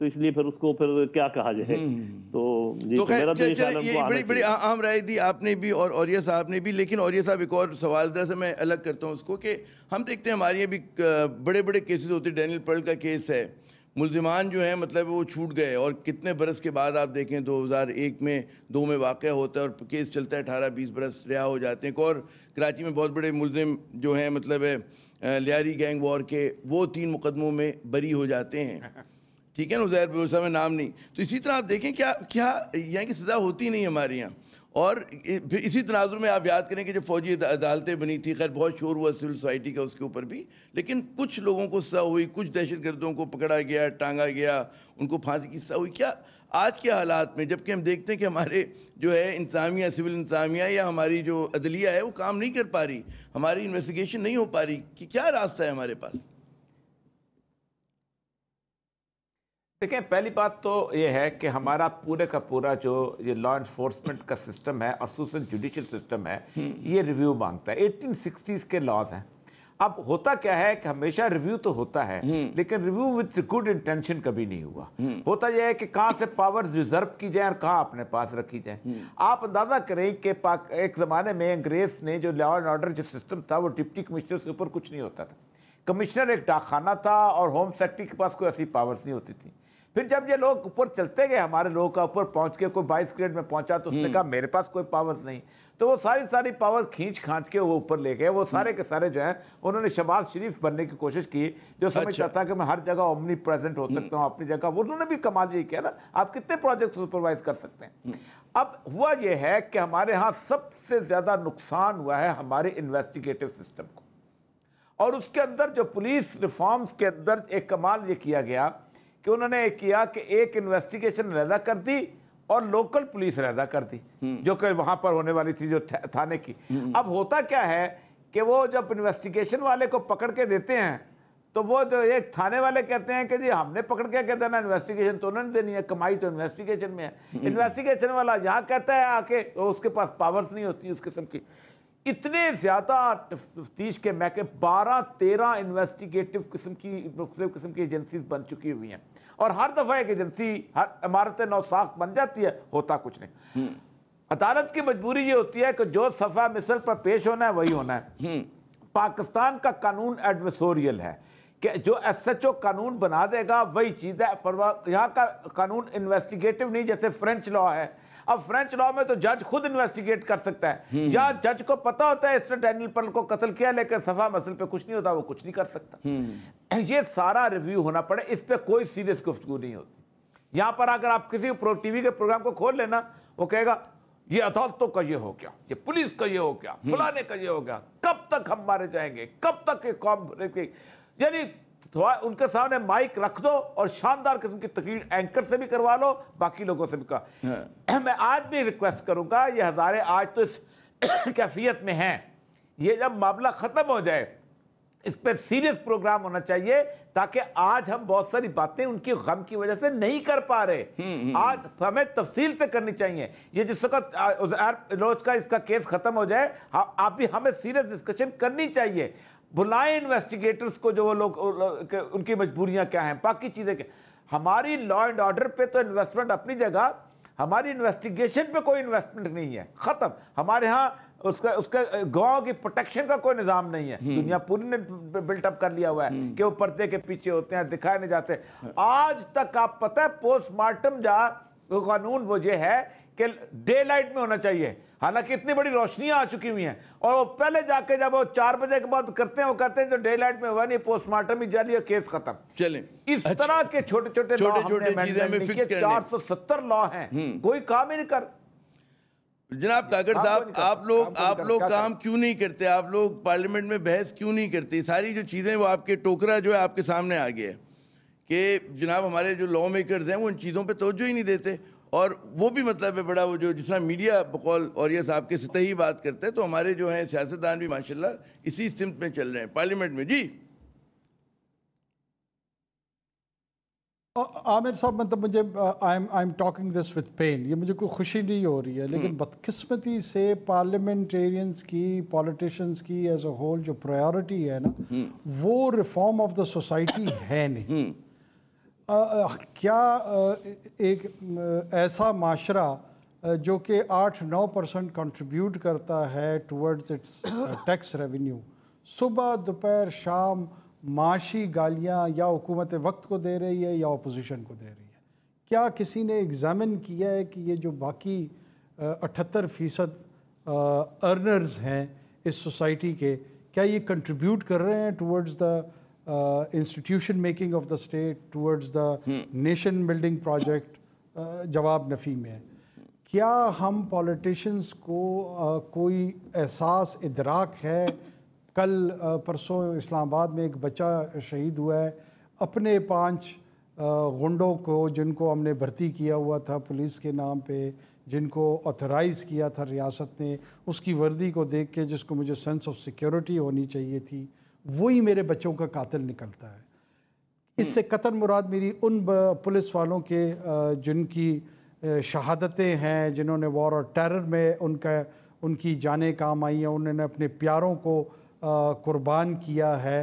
تو اس لیے پھر اس کو پھر کیا کہا جائے. تو جی تو میرا تو یہ خیال ہے یہ بڑی بڑی اہم رائے دی آپ نے بھی اور اوریہ صاحب نے بھی. لیکن اوریہ صاحب ایک اور سوال ذرا سے میں الگ کرتا ہوں اس کو کہ ہم دیکھتے ہیں ہمارے یہاں بھی بڑے بڑے کیسز ہوتے ہیں. ڈینیل پرل کا کیس ہے, ملزمان جو ہیں مطلب وہ چھوٹ گئے اور کتنے برس کے بعد آپ دیکھیں 2001 میں 2 میں واقعہ ہوتا ہے اور کیس چلتا ہے 18-20 برس رہا ہو جاتے ہیں. اور کراچی میں بہت بڑے ملزم جو ہیں مطلب لیاری گینگ وار کے, وہ 3 مقدموں میں بری ہو جاتے ہیں. ٹھیک ہے نا, زہر بھروسہ میں نام نہیں. تو اسی طرح آپ دیکھیں کیا یہاں کی سزا ہوتی نہیں ہمارے یہاں. اور پھر اسی تناظر میں آپ یاد کریں کہ جب فوجی عدالتیں بنی تھی, خیر بہت شور ہوا سول سوسائٹی کا اس کے اوپر بھی, لیکن کچھ لوگوں کو سزا ہوئی, کچھ دہشت گردوں کو پکڑا گیا, ٹانگا گیا, ان کو پھانسی کی سزا ہوئی. کیا آج کے حالات میں جب کہ ہم دیکھتے ہیں کہ ہمارے جو ہے انتظامیہ, سول انتظامیہ یا ہماری جو عدلیہ ہے وہ کام نہیں کر پا رہی, ہماری انویسٹیگیشن نہیں ہو پا رہی, کہ کیا راستہ ہے ہمارے پاس؟ دیکھیں, پہلی بات تو یہ ہے کہ ہمارا پورے کا پورا جو یہ لا انفورسمنٹ کا سسٹم ہے اور خصوصاً جوڈیشل سسٹم ہے, یہ ریویو مانگتا ہے. 1860s کے لاز ہیں. اب ہوتا کیا ہے کہ ہمیشہ ریویو تو ہوتا ہے, لیکن ریویو وتھ گڈ انٹینشن کبھی نہیں ہوا. ہوتا یہ ہے کہ کہاں سے پاورز ریزرو کی جائیں اور کہاں اپنے پاس رکھی جائیں. آپ اندازہ کریں کہ ایک زمانے میں انگریز نے جو لا اینڈ آرڈر جو سسٹم تھا وہ ڈپٹی کمشنر کے اوپر کچھ نہیں ہوتا تھا. کمشنر ایک ڈاک خانہ تھا اور ہوم سیکرٹری کے پاس کوئی ایسی پاورز نہیں ہوتی تھی. پھر جب یہ لوگ اوپر چلتے گئے, ہمارے لوگوں کا اوپر پہنچ کے کوئی 22 گریڈ میں پہنچا تو اس نے کہا میرے پاس کوئی پاورز نہیں. تو وہ ساری پاور کھانچ کے وہ اوپر لے گئے. وہ سارے کے سارے جو ہیں انہوں نے شہباز شریف بننے کی کوشش کی, جو سمجھتا تھا کہ میں ہر جگہ اومنی پریزنٹ ہو سکتا ہوں اپنی جگہ. انہوں نے بھی کمال یہ کیا نا, آپ کتنے پروجیکٹ سپروائز کر سکتے ہیں. اب ہوا یہ ہے کہ ہمارے ہاں سب سے زیادہ نقصان ہوا ہے ہمارے انویسٹیگیٹو سسٹم کو. اور اس کے اندر جو پولیس ریفارمز کے اندر ایک کمال یہ کیا گیا کہ انہوں نے کیا کہ ایک انویسٹیگیشن علیحدہ کر دی اور لوکل پولیس علیحدہ کر دی, جو کہ وہاں پر ہونے والی تھی جو تھانے کی. اب ہوتا کیا ہے کہ وہ جب انویسٹیگیشن والے کو پکڑ کے دیتے ہیں تو وہ جو ایک تھانے والے کہتے ہیں کہ جی ہم نے پکڑ کے دینا, انویسٹیگیشن تو انہوں نے دینی ہے, کمائی تو انویسٹیگیشن میں ہے. انویسٹیگیشن والا یہاں کہتا ہے آ کے اس کے پاس پاورز نہیں ہوتی اس قسم کی. اتنے زیادہ تفتیش کے محکمے 12-13 انویسٹیگیٹو قسم کی مختلف قسم کی ایجنسیز بن چکی ہوئی ہیں, اور ہر دفعہ ایک ایجنسی ہر عمارت نو ساخت بن جاتی ہے, ہوتا کچھ نہیں. عدالت کی مجبوری یہ ہوتی ہے کہ جو صفحہ مثل پر پیش ہونا ہے وہی ہونا ہے. پاکستان کا قانون ایڈویسوریل ہے کہ جو ایس ایچ او قانون بنا دے گا وہی چیز ہے. یہاں کا قانون انویسٹیگیٹو نہیں, جیسے فرینچ لا ہے. اب فرینچ لا میں تو جج خود انویسٹیگیٹ کر سکتا ہے, یا جج کو پتا ہوتا ہے اس نے ڈینیل پرل کو قتل کیا لیکن صفحہ مسئلے پہ کچھ نہیں ہوتا, وہ کچھ نہیں کر سکتا. یہ سارا ریویو ہونا پڑے, اس پہ کوئی سیریس گفتگو نہیں ہوتی. یہاں پر اگر آپ کسی ٹی وی کے پروگرام کو کھول لینا, وہ کہے گا یہ عدالتوں کا یہ ہو گیا, یہ پولیس کا یہ ہو گیا, فلانے کا یہ ہو گیا, کب تک ہم مارے جائیں گے, کب تک یہ قوم. یعنی ان کے سامنے مائک رکھ دو اور شاندار قسم کی تقریر اینکر سے بھی کروا لو, باقی لوگوں سے بھی کہا. میں آج بھی ریکویسٹ کروں گا, یہ ہزارے آج تو اس کیفیت میں ہیں, یہ جب معاملہ ختم ہو جائے اس پہ سیریس پروگرام ہونا چاہیے, تاکہ آج ہم بہت ساری باتیں ان کی غم کی وجہ سے نہیں کر پا رہے, آج ہمیں تفصیل سے کرنی چاہیے. یہ جس وقت روز کا اس کا کیس ختم ہو جائے, آپ بھی ہمیں سیریس ڈسکشن کرنی چاہیے. بلائیں انویسٹیگیٹرز کو, جو وہ لوگ ان کی مجبوریاں کیا ہیں, باقی چیزیں کیا. ہماری لا اینڈ آرڈر پہ تو انویسٹمنٹ اپنی جگہ, ہماری انویسٹیگیشن پہ کوئی انویسٹمنٹ نہیں ہے, ختم. ہمارے ہاں اس کا گواہوں کی پروٹیکشن کا کوئی نظام نہیں ہے. دنیا پوری نے بلٹ اپ کر لیا ہوا ہے کہ وہ پردے کے پیچھے ہوتے ہیں, دکھائے نہیں جاتے. آج تک آپ پتہ ہے پوسٹ مارٹم قانون وہ یہ ہے کہ ڈے لائٹ میں ہونا چاہیے, حالانکہ اتنی بڑی روشنیاں آ چکی ہوئی ہیں, اور وہ پہلے جا کے جب وہ 4 بجے کے بعد کرتے ہیں, وہ کہتے ہیں جو ڈے لائٹ میں ہوا نہیں, پوسٹ مارٹم ہی جاری ہے, کیس ختم. چلیں, اس طرح کے چھوٹے چھوٹے چیزیں ہمیں فکس کرنے, 470 لا ہیں, کوئی کام ہی نہیں کر. جناب کاکڑ صاحب, آپ لوگ کام کیوں نہیں کرتے, آپ لوگ پارلیمنٹ میں بحث کیوں نہیں کرتے؟ ساری جو چیزیں وہ آپ کے ٹوکرا جو ہے آپ کے سامنے آ گیا ہے کہ جناب ہمارے جو لا میکرز ہیں وہ ان چیزوں پہ توجہ ہی نہیں دیتے, اور وہ بھی مطلب ہے بڑا وہ جو جس طرح میڈیا بقول اوریہ صاحب کے سطحی بات کرتے ہیں, تو ہمارے جو ہیں سیاستدان بھی ماشاءاللہ اسی سمت میں چل رہے ہیں پارلیمنٹ میں. جی عامر صاحب, مطلب مجھے I am talking this with pen, یہ مجھے کوئی خوشی نہیں ہو رہی ہے, لیکن بدقسمتی سے پارلیمنٹیرینز کی, پولیٹیشنز کی ایز اے ہول جو پرائیورٹی ہے نا, وہ ریفارم آف دا سوسائٹی ہے نہیں. کیا ایک ایسا معاشرہ جو کہ 8-9% کنٹریبیوٹ کرتا ہے ٹورڈز اٹس ٹیکس ریونیو، صبح دوپہر شام معاشی گالیاں یا حکومت وقت کو دے رہی ہے یا اپوزیشن کو دے رہی ہے، کیا کسی نے ایگزامن کیا ہے کہ یہ جو باقی 78% ارنرز ہیں اس سوسائٹی کے، کیا یہ کنٹریبیوٹ کر رہے ہیں towards the institution making of the state, towards the nation building project? جواب نفی میں ہے۔ کیا ہم پولیٹیشنز کو کوئی احساس ادراک ہے؟ کل پرسوں اسلام آباد میں ایک بچہ شہید ہوا ہے، اپنے 5 غنڈوں کو جن کو ہم نے بھرتی کیا ہوا تھا پولیس کے نام پہ، جن کو آتھرائز کیا تھا ریاست نے، اس کی وردی کو دیکھ کے جس کو مجھے سینس آف سیکیورٹی ہونی چاہیے تھی، وہی میرے بچوں کا قاتل نکلتا ہے۔ اس سے قطع مراد میری ان پولیس والوں کے جن کی شہادتیں ہیں، جنہوں نے وار اور ٹیرر میں ان کی جانیں کام آئی ہیں، انہوں نے اپنے پیاروں کو قربان کیا ہے،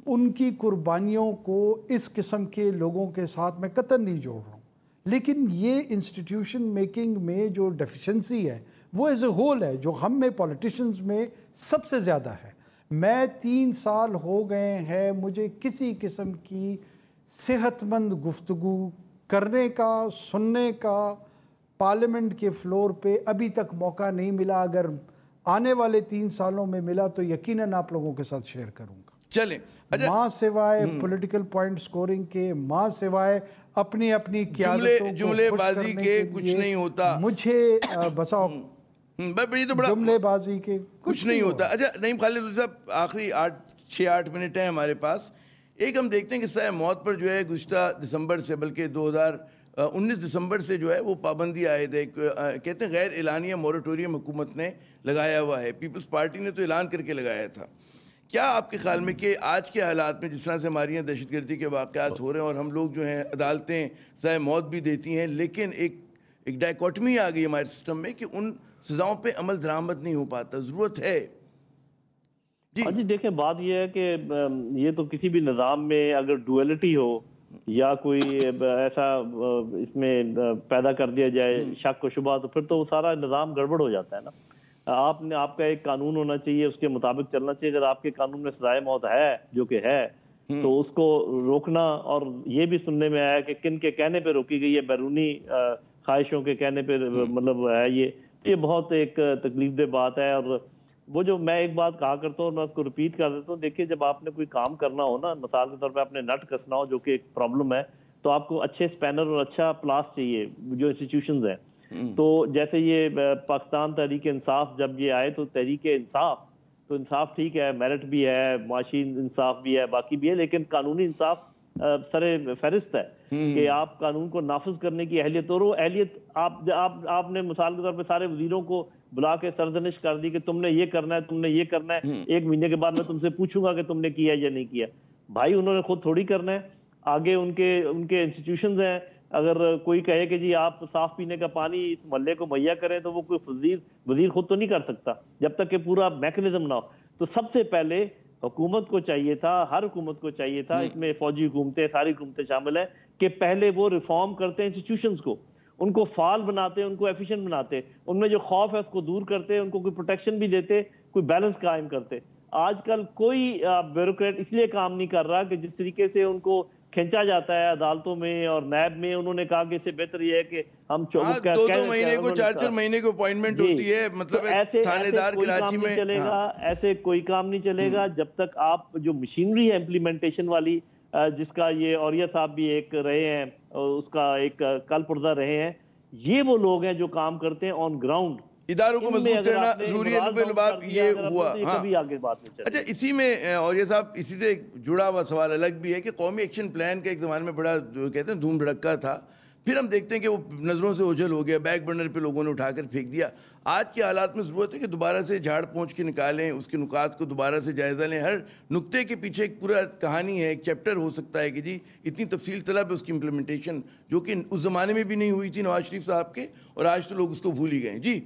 ان کی قربانیوں کو اس قسم کے لوگوں کے ساتھ میں قطعاً نہیں جوڑ رہا ہوں، لیکن یہ انسٹیٹیوشن میکنگ میں جو ڈیفیشنسی ہے وہ ایز اے ہول ہے، جو ہم میں پولیٹیشنز میں سب سے زیادہ ہے۔ میں 3 سال ہو گئے ہیں مجھے کسی قسم کی صحت مند گفتگو کرنے کا، سننے کا پارلیمنٹ کے فلور پہ ابھی تک موقع نہیں ملا۔ اگر آنے والے 3 سالوں میں ملا تو یقیناً آپ لوگوں کے ساتھ شیئر کروں گا۔ چلیں، ماں سوائے پولیٹیکل پوائنٹ سکورنگ کے، ماں سوائے اپنی قیادتوں کو جملے خوش بازی کرنے کے کچھ نہیں ہوتا، مجھے بساؤ یہ تو بڑا جملے بازی کے کچھ نہیں ہوتا۔ اچھا نعیم خالد صاحب، آخری 6-8 منٹ ہیں ہمارے پاس۔ ایک ہم دیکھتے ہیں کہ سزائے موت پر جو ہے گزشتہ دسمبر سے، بلکہ 2019 دسمبر سے جو ہے وہ پابندی عائد ہے، کہتے ہیں غیر اعلانیہ موریٹوریم حکومت نے لگایا ہوا ہے، پیپلز پارٹی نے تو اعلان کر کے لگایا تھا۔ کیا آپ کے خیال میں کہ آج کے حالات میں جس طرح سے ہماری یہاں دہشت گردی کے واقعات ہو رہے ہیں اور ہم لوگ جو ہیں عدالتیں سزائے موت بھی دیتی ہیں، لیکن ایک ڈائیکوٹمی آ گئی ہمارے سسٹم میں کہ ان سزاؤں پہ عمل درآمد نہیں ہو پاتا، ضرورت ہے؟ جی دیکھیں، بات یہ ہے کہ یہ تو کسی بھی نظام میں اگر ڈویلٹی ہو یا کوئی ایسا اس میں پیدا کر دیا جائے شک و شبہ، تو پھر تو وہ سارا نظام گڑبڑ ہو جاتا ہے نا۔ آپ کا ایک قانون ہونا چاہیے، اس کے مطابق چلنا چاہیے۔ اگر آپ کے قانون میں سزائے موت ہے جو کہ ہے تو اس کو روکنا، اور یہ بھی سننے میں آیا کہ کن کے کہنے پہ روکی گئی ہے، بیرونی خواہشوں کے کہنے پہ مطلب ہے، یہ بہت ایک تکلیف دہ بات ہے۔ اور وہ جو میں ایک بات کہا کرتا ہوں اور میں اس کو ریپیٹ کر دیتا ہوں، دیکھیے جب آپ نے کوئی کام کرنا ہو نا، مثال کے طور پہ آپ نے نٹ کسنا ہو جو کہ ایک پرابلم ہے، تو آپ کو اچھے سپینر اور اچھا پلاس چاہیے جو انسٹیٹیوشنز ہیں۔ تو جیسے یہ پاکستان تحریک انصاف جب یہ آئے تو تحریک انصاف، تو انصاف ٹھیک ہے، میرٹ بھی ہے، معاشی انصاف بھی ہے، باقی بھی ہے، لیکن قانونی انصاف سر فہرست ہے کہ آپ قانون کو نافذ کرنے کی اہلیت، اور وہ اہلیت آپ نے مثال کے طور پہ سارے وزیروں کو بلا کے سرزنش کر دی کہ تم نے یہ کرنا ہے، تم نے یہ کرنا ہے، 1 مہینے کے بعد میں تم سے پوچھوں گا کہ تم نے کیا یا نہیں کیا۔ بھائی انہوں نے خود تھوڑی کرنا ہے، آگے ان کے انسٹیٹیوشنز ہیں۔ اگر کوئی کہے کہ جی آپ صاف پینے کا پانی اس محلے کو مہیا کریں، تو وہ کوئی وزیر خود تو نہیں کر سکتا جب تک کہ پورا میکنزم نہ ہو۔ تو سب سے پہلے حکومت کو چاہیے تھا، ہر حکومت کو چاہیے تھا، اس میں فوجی حکومتیں، ساری حکومتیں شامل ہیں، کہ پہلے وہ ریفارم کرتے ہیں انسٹیٹیوشنز کو، ان کو فعال بناتے، ان کو ایفیشنٹ بناتے، ان میں جو خوف ہے اس کو دور کرتے، ان کو کوئی پروٹیکشن بھی دیتے، کوئی بیلنس قائم کرتے۔ آج کل کوئی بیوروکریٹ اس لیے کام نہیں کر رہا کہ جس طریقے سے ان کو کھینچا جاتا ہے عدالتوں میں اور نیب میں، انہوں نے کہا کہ اس سے بہتر یہ ہے کہ ہم 2 مہینے کو 4 مہینے کو اپوائنٹمنٹ ہوتی ہے، مطلب تھانے دار کراچی میں۔ ایسے کوئی کام نہیں چلے گا جب تک آپ جو مشینری ہے امپلیمنٹیشن والی، جس کا یہ اوریہ صاحب بھی ایک رہے ہیں، اس کا ایک کل پرزہ رہے ہیں، یہ وہ لوگ ہیں جو کام کرتے ہیں آن گراؤنڈ، اداروں کو مضبوط کرنا ضروری ہے۔ لباب یہ ہوا۔ اچھا اسی میں اور یہ صاحب اسی سے جڑا ہوا سوال الگ بھی ہے کہ قومی ایکشن پلان کا ایک زمانے میں بڑا کہتے ہیں دھوم دھڑکا تھا، پھر ہم دیکھتے ہیں کہ وہ نظروں سے اوجھل ہو گیا، بیک برنر پہ لوگوں نے اٹھا کر پھینک دیا۔ آج کے حالات میں ضرورت ہے کہ دوبارہ سے جھاڑ پونچھ کے نکالیں، اس کے نکات کو دوبارہ سے جائزہ لیں، ہر نقطے کے پیچھے ایک پورا کہانی ہے، ایک چیپٹر ہو سکتا ہے کہ جی اتنی تفصیل طلب ہے اس کی امپلیمنٹیشن، جو کہ اس زمانے میں بھی نہیں ہوئی تھی نواز شریف صاحب کے، اور آج تو لوگ اس کو بھول ہی گئے۔ جی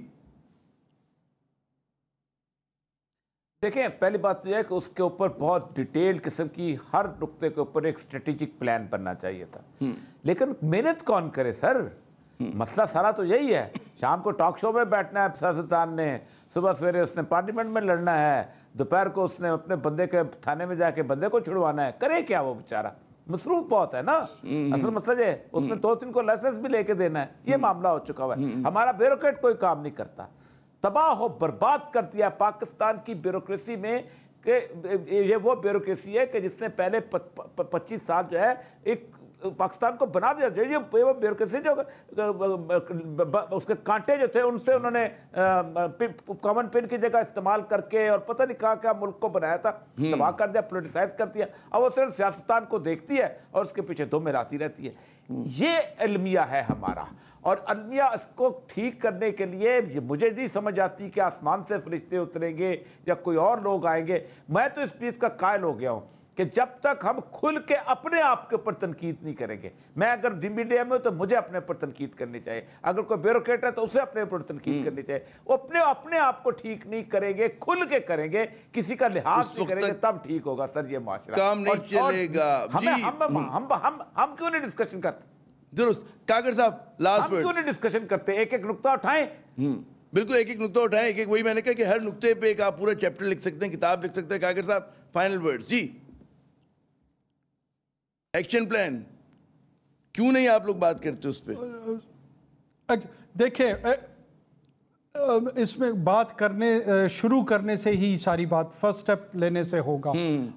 دیکھیں پہلی بات تو یہ ہے کہ اس کے اوپر بہت ڈیٹیل قسم کی ہر نقطے کے اوپر ایک اسٹریٹجک پلان بننا چاہیے تھا، لیکن محنت کون کرے سر؟ مسئلہ سارا تو یہی ہے، شام کو ٹاک شو میں بیٹھنا ہے سیاستدان نے، صبح سویرے اس نے پارلیمنٹ میں لڑنا ہے، دوپہر کو اس نے اپنے بندے کے تھانے میں جا کے بندے کو چھڑوانا ہے، کرے کیا وہ بیچارہ؟ مصروف بہت ہے نا، اصل مسئلہ یہ اس نے 2-3 کو لائسنس بھی لے کے دینا ہے، یہ معاملہ ہو چکا ہوا ہے۔ ہمارا بیوروکریٹ کوئی کام نہیں کرتا، تباہ و برباد کر دیا پاکستان کی بیوروکریسی میں، کہ یہ وہ بیوروکریسی ہے کہ جس نے پہلے 25 سال جو ہے ایک پاکستان کو بنا دیا۔ یہ وہ بیوروکریسی جو اس کے کانٹے جو تھے ان سے انہوں نے کامن پن کی جگہ استعمال کر کے اور پتہ نہیں کہاں کیا ملک کو بنایا تھا، تباہ کر دیا، پولیٹیسائز کر دیا۔ اب وہ صرف سیاستدان کو دیکھتی ہے اور اس کے پیچھے دو ملاتی رہتی ہے۔ یہ المیہ ہے ہمارا، اور المیہ اس کو ٹھیک کرنے کے لیے مجھے نہیں سمجھ آتی کہ آسمان سے فرشتے اتریں گے یا کوئی اور لوگ آئیں گے۔ میں تو اس چیز کا قائل ہو گیا ہوں کہ جب تک ہم کھل کے اپنے آپ کے اوپر تنقید نہیں کریں گے، میں اگر میڈیا میں ہوں تو مجھے اپنے اوپر تنقید کرنی چاہیے، اگر کوئی بیوروکریٹ ہے تو اسے اپنے اوپر تنقید کرنی چاہیے۔ وہ اپنے آپ کو ٹھیک نہیں کریں گے، کھل کے کریں گے، کسی کا لحاظ نہیں کریں گے، تب ٹھیک ہوگا سر یہ معاشرہ، کام نہیں چلے گا۔ ہم کیوں نہیں ڈسکشن کرتے؟ درست کاکر صاحب، لاسٹ ہم کیوں نہیں ڈسکشن کرتے؟ ایک ایک نقطہ اٹھائیں، بالکل ایک ایک نقطہ اٹھائیں، ایک وہی میں نے کہا کہ ہر نقطے پہ ایک آپ پورا چیپٹر لکھ سکتے ہیں، کتاب لکھ سکتے ہیں۔ کاکر صاحب فائنل ورڈز جی، ایکشن پلان کیوں نہیں آپ لوگ بات کرتے اس پہ؟ دیکھیں اس میں بات شروع کرنے سے ہی ساری بات فرسٹ سٹیپ لینے سے ہوگا۔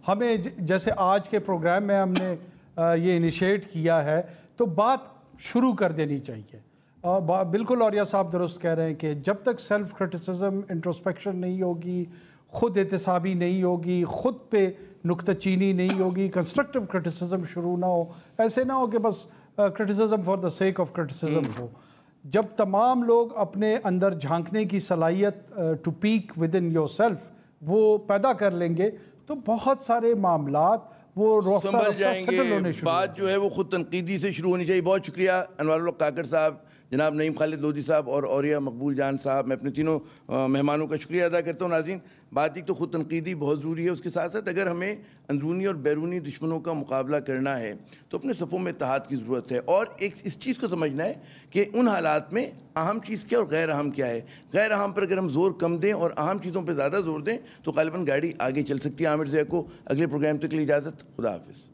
ہمیں جیسے آج کے پروگرام میں ہم نے یہ انیشیٹ کیا ہے تو بات شروع کر دینی چاہیے۔ بالکل اوریا صاحب درست کہہ رہے ہیں کہ جب تک سیلف کرٹیسزم، انٹروسپیکشن نہیں ہوگی، خود احتسابی نہیں ہوگی، خود پہ نکتہ چینی نہیں ہوگی، کنسٹرکٹیو کرٹیسزم شروع نہ ہو، ایسے نہ ہو کہ بس criticism for the sake of criticism ہو۔ جب تمام لوگ اپنے اندر جھانکنے کی صلاحیت to peek within yourself وہ پیدا کر لیں گے تو بہت سارے معاملات وہ سنبھل جائیں گے۔ بات جو ہے وہ خود تنقیدی سے شروع ہونی چاہیے۔ بہت شکریہ انوار الحق کاکر صاحب، جناب نعیم خالد لودھی صاحب اور اوریہ مقبول جان صاحب۔ میں اپنے تینوں مہمانوں کا شکریہ ادا کرتا ہوں۔ ناظرین، بات ایک تو خود تنقیدی بہت ضروری ہے، اس کے ساتھ ساتھ اگر ہمیں اندرونی اور بیرونی دشمنوں کا مقابلہ کرنا ہے تو اپنے صفوں میں اتحاد کی ضرورت ہے، اور ایک اس چیز کو سمجھنا ہے کہ ان حالات میں اہم چیز کیا اور غیر اہم کیا ہے۔ غیر اہم پر اگر ہم زور کم دیں اور اہم چیزوں پہ زیادہ زور دیں تو غالباً گاڑی آگے چل سکتی ہے۔ عامر ضیاء کو اگلے پروگرام تک کے لیے اجازت، خدا حافظ۔